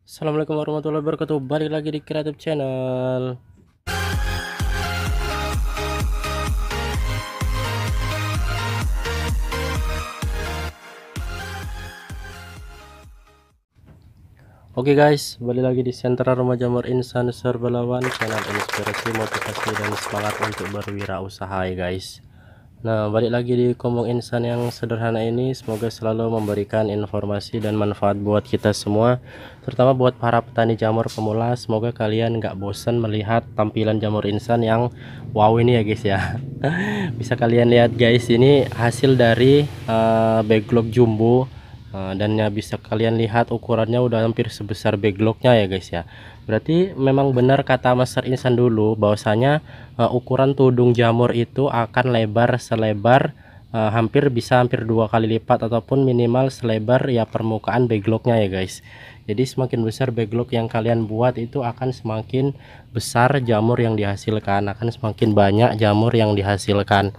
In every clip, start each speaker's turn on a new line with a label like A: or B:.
A: Assalamualaikum warahmatullahi wabarakatuh. Balik lagi di Kreatif Channel. Oke guys, balik lagi di Sentra Rumah Jamur Insan Serbalawan, channel inspirasi, motivasi, dan semangat untuk berwirausaha ya guys. Nah, balik lagi di Komong Insan yang sederhana ini. Semoga selalu memberikan informasi dan manfaat buat kita semua, terutama buat para petani jamur pemula. Semoga kalian nggak bosan melihat tampilan jamur insan yang wow ini ya guys ya. Bisa kalian lihat guys, ini hasil dari backlog jumbo. Dan ya bisa kalian lihat ukurannya udah hampir sebesar backlognya ya guys ya. Berarti memang benar kata Master Insan dulu bahwasanya ukuran tudung jamur itu akan lebar selebar hampir 2 kali lipat ataupun minimal selebar ya permukaan backlognya ya guys. Jadi semakin besar backlog yang kalian buat itu akan semakin besar jamur yang dihasilkan, akan semakin banyak jamur yang dihasilkan.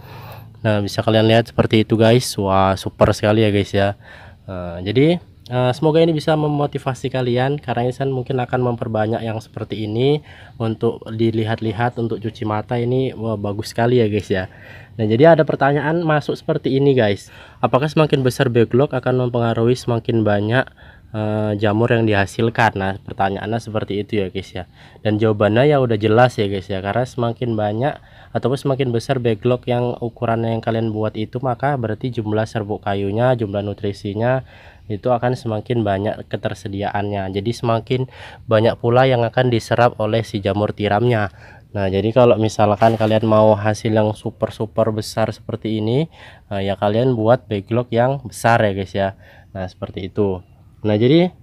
A: Nah, bisa kalian lihat seperti itu guys. Wah, super sekali ya guys ya. Jadi semoga ini bisa memotivasi kalian, karena Insan mungkin akan memperbanyak yang seperti ini untuk dilihat-lihat, untuk cuci mata. Ini wah, bagus sekali ya guys ya. Nah, jadi ada pertanyaan masuk seperti ini guys, apakah semakin besar backlog akan mempengaruhi semakin banyak jamur yang dihasilkan? Nah, pertanyaannya seperti itu ya guys ya. Dan jawabannya ya udah jelas ya guys ya, karena semakin banyak ataupun semakin besar backlog yang ukurannya yang kalian buat itu, maka berarti jumlah serbuk kayunya, jumlah nutrisinya itu akan semakin banyak ketersediaannya. Jadi semakin banyak pula yang akan diserap oleh si jamur tiramnya. Nah, jadi kalau misalkan kalian mau hasil yang super besar seperti ini, ya kalian buat backlog yang besar ya guys ya. Nah, seperti itu. Nah, jadi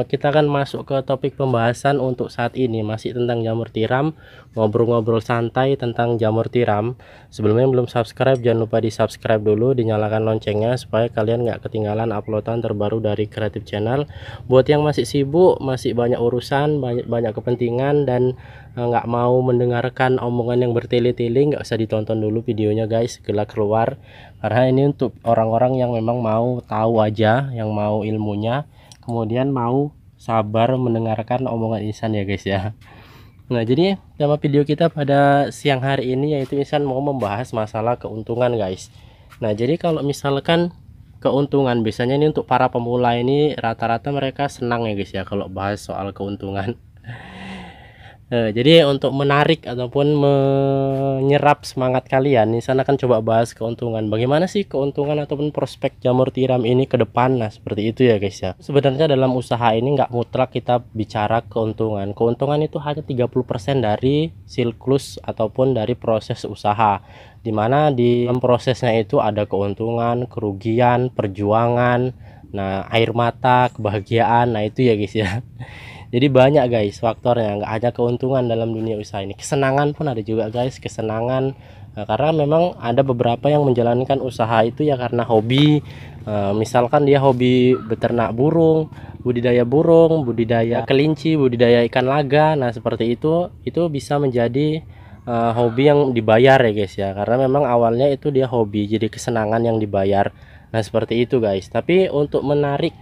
A: kita akan masuk ke topik pembahasan untuk saat ini, masih tentang jamur tiram, ngobrol-ngobrol santai tentang jamur tiram. Sebelumnya yang belum subscribe, jangan lupa di subscribe dulu, dinyalakan loncengnya supaya kalian nggak ketinggalan uploadan terbaru dari Kreatif Channel. Buat yang masih sibuk, masih banyak urusan, banyak kepentingan, dan nggak mau mendengarkan omongan yang bertele-tele, nggak usah ditonton dulu videonya guys, segera keluar. Karena ini untuk orang-orang yang memang mau tahu aja, yang mau ilmunya, kemudian mau sabar mendengarkan omongan Insan ya guys ya. Nah, jadi tema video kita pada siang hari ini yaitu Insan mau membahas masalah keuntungan guys. Nah, jadi kalau misalkan keuntungan, biasanya ini untuk para pemula ini rata-rata mereka senang ya guys ya kalau bahas soal keuntungan. Jadi untuk menarik ataupun menyerap semangat kalian, Nisan akan coba bahas keuntungan. Bagaimana sih keuntungan ataupun prospek jamur tiram ini ke depan? Nah, seperti itu ya guys ya. Sebenarnya dalam usaha ini nggak mutlak kita bicara keuntungan. Keuntungan itu hanya 30% dari siklus ataupun dari proses usaha. Dimana di dalam prosesnya itu ada keuntungan, kerugian, perjuangan, nah air mata, kebahagiaan. Nah, itu ya guys ya. Jadi banyak guys faktornya, nggak hanya keuntungan dalam dunia usaha ini, kesenangan pun ada juga guys, kesenangan. Karena memang ada beberapa yang menjalankan usaha itu ya karena hobi. Misalkan dia hobi beternak burung, budidaya kelinci, budidaya ikan laga. Nah, seperti itu bisa menjadi hobi yang dibayar ya guys ya, karena memang awalnya itu dia hobi, jadi kesenangan yang dibayar. Nah, seperti itu guys. Tapi untuk menarik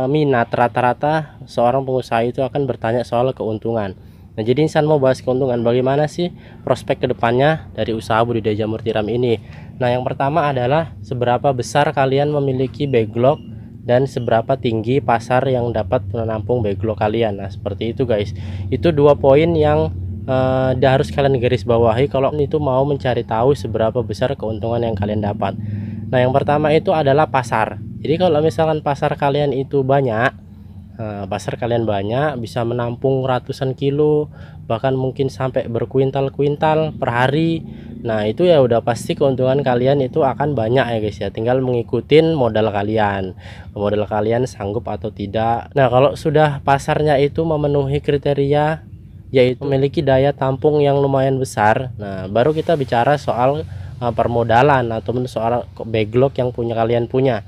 A: minat, rata-rata seorang pengusaha itu akan bertanya soal keuntungan. Nah, jadi Insan mau bahas keuntungan, bagaimana sih prospek kedepannya dari usaha budidaya jamur tiram ini. Nah, yang pertama adalah seberapa besar kalian memiliki backlog dan seberapa tinggi pasar yang dapat menampung backlog kalian. Nah, seperti itu guys. Itu dua poin yang harus kalian garis bawahi kalau itu mau mencari tahu seberapa besar keuntungan yang kalian dapat. Nah, yang pertama itu adalah pasar. Jadi kalau misalkan pasar kalian itu banyak, bisa menampung ratusan kilo, bahkan mungkin sampai berkuintal-kuintal per hari. Nah, itu ya udah pasti keuntungan kalian itu akan banyak ya guys ya. Tinggal mengikutin modal kalian sanggup atau tidak. Nah, kalau sudah pasarnya itu memenuhi kriteria, yaitu memiliki daya tampung yang lumayan besar, nah baru kita bicara soal permodalan ataupun soal backlog yang kalian punya.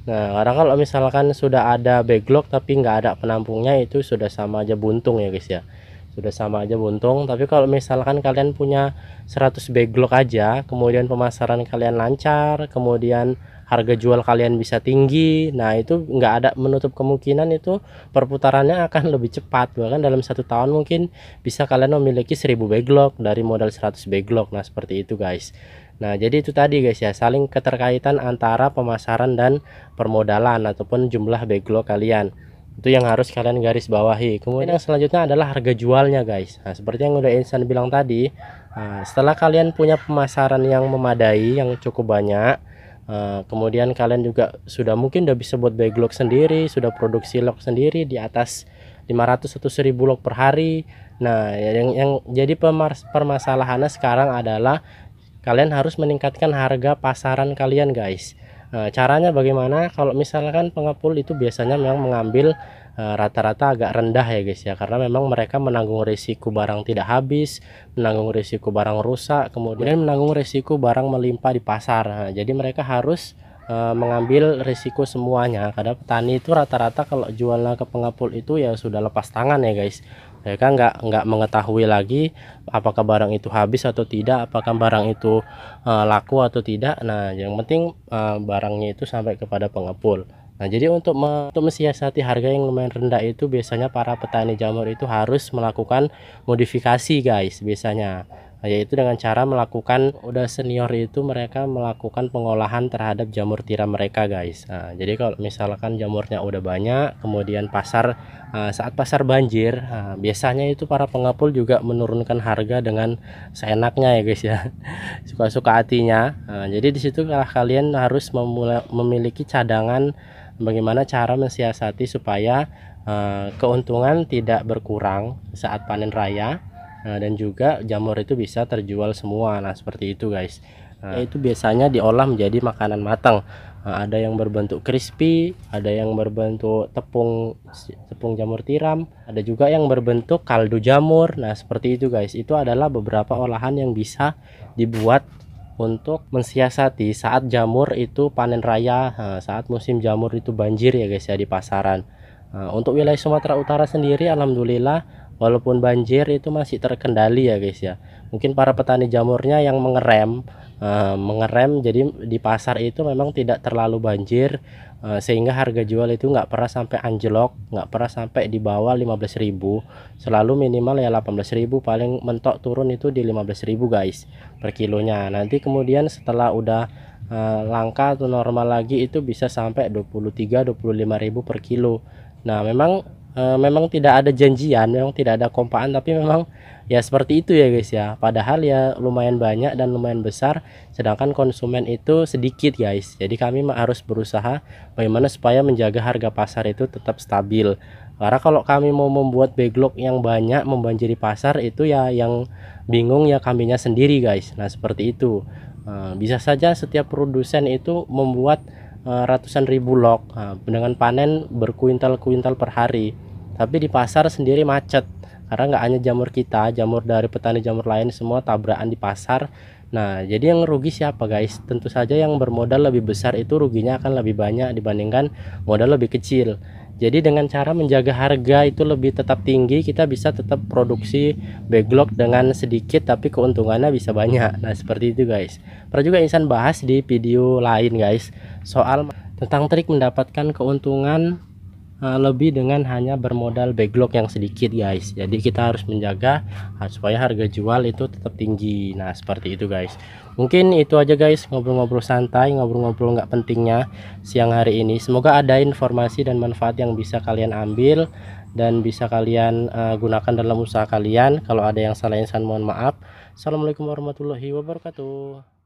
A: Nah, karena kalau misalkan sudah ada backlog tapi nggak ada penampungnya, itu sudah sama aja buntung ya guys ya, sudah sama aja buntung. Tapi kalau misalkan kalian punya 100 backlog aja, kemudian pemasaran kalian lancar, kemudian harga jual kalian bisa tinggi. Nah itu nggak ada menutup kemungkinan itu perputarannya akan lebih cepat, bahkan dalam 1 tahun mungkin bisa kalian memiliki 1000 backlog dari modal 100 backlog. Nah seperti itu guys. Nah jadi itu tadi guys ya, saling keterkaitan antara pemasaran dan permodalan ataupun jumlah backlog kalian, itu yang harus kalian garis bawahi. Kemudian yang selanjutnya adalah harga jualnya guys. Nah seperti yang udah Insan bilang tadi, setelah kalian punya pemasaran yang memadai, yang cukup banyak, kemudian kalian juga sudah mungkin udah bisa buat backlog sendiri, sudah produksi log sendiri di atas 500 atau 1000 log per hari. Nah yang jadi permasalahannya sekarang adalah kalian harus meningkatkan harga pasaran kalian guys. Caranya bagaimana? Kalau misalkan pengepul itu biasanya memang mengambil rata-rata agak rendah ya guys ya, karena memang mereka menanggung risiko barang tidak habis, menanggung risiko barang rusak, kemudian menanggung risiko barang melimpah di pasar. Nah, jadi mereka harus mengambil risiko semuanya, karena petani itu rata-rata kalau jualnya ke pengepul itu ya sudah lepas tangan ya guys. Mereka nggak mengetahui lagi apakah barang itu habis atau tidak, apakah barang itu laku atau tidak. Nah yang penting barangnya itu sampai kepada pengepul. Nah jadi untuk mensiasati harga yang lumayan rendah itu biasanya para petani jamur itu harus melakukan modifikasi guys biasanya, yaitu dengan cara melakukan, udah senior itu mereka melakukan pengolahan terhadap jamur tiram mereka guys. Nah, jadi kalau misalkan jamurnya udah banyak, kemudian saat pasar banjir, biasanya itu para pengepul juga menurunkan harga dengan seenaknya ya guys ya, suka-suka hatinya. Jadi disitu kalian harus memiliki cadangan bagaimana cara mensiasati supaya keuntungan tidak berkurang saat panen raya. Dan juga jamur itu bisa terjual semua. Nah seperti itu guys. Itu biasanya diolah menjadi makanan matang. Ada yang berbentuk crispy, ada yang berbentuk tepung jamur tiram, ada juga yang berbentuk kaldu jamur. Nah seperti itu guys. Itu adalah beberapa olahan yang bisa dibuat untuk mensiasati saat jamur itu panen raya, saat musim jamur itu banjir ya guys ya di pasaran. Untuk wilayah Sumatera Utara sendiri alhamdulillah walaupun banjir itu masih terkendali ya guys ya. Mungkin para petani jamurnya yang mengerem jadi di pasar itu memang tidak terlalu banjir, sehingga harga jual itu nggak pernah sampai anjlok, nggak pernah sampai di bawah 15.000, selalu minimal ya 18.000, paling mentok turun itu di 15.000 guys per kilonya. Nanti kemudian setelah udah langka atau normal lagi itu bisa sampai 23-25.000 per kilo. Nah memang tidak ada janjian, memang tidak ada kompaan, tapi memang ya seperti itu ya guys ya. Padahal ya lumayan banyak dan lumayan besar, sedangkan konsumen itu sedikit guys. Jadi kami harus berusaha bagaimana supaya menjaga harga pasar itu tetap stabil. Karena kalau kami mau membuat backlog yang banyak membanjiri pasar itu ya yang bingung ya kaminya sendiri guys. Nah seperti itu. Bisa saja setiap produsen itu membuat ratusan ribu log dengan panen berkuintal-kuintal per hari, tapi di pasar sendiri macet karena nggak hanya jamur kita, jamur dari petani jamur lain semua tabrakan di pasar. Nah jadi yang rugi siapa guys? Tentu saja yang bermodal lebih besar itu ruginya akan lebih banyak dibandingkan modal lebih kecil. Jadi dengan cara menjaga harga itu lebih tetap tinggi, kita bisa tetap produksi backlog dengan sedikit tapi keuntungannya bisa banyak. Nah seperti itu guys. Pernah juga Insan bahas di video lain guys soal tentang trik mendapatkan keuntungan lebih dengan hanya bermodal backlog yang sedikit guys. Jadi kita harus menjaga supaya harga jual itu tetap tinggi. Nah seperti itu guys. Mungkin itu aja guys, ngobrol-ngobrol santai, ngobrol-ngobrol nggak pentingnya siang hari ini. Semoga ada informasi dan manfaat yang bisa kalian ambil dan bisa kalian gunakan dalam usaha kalian. Kalau ada yang salah Insan mohon maaf. Assalamualaikum warahmatullahi wabarakatuh.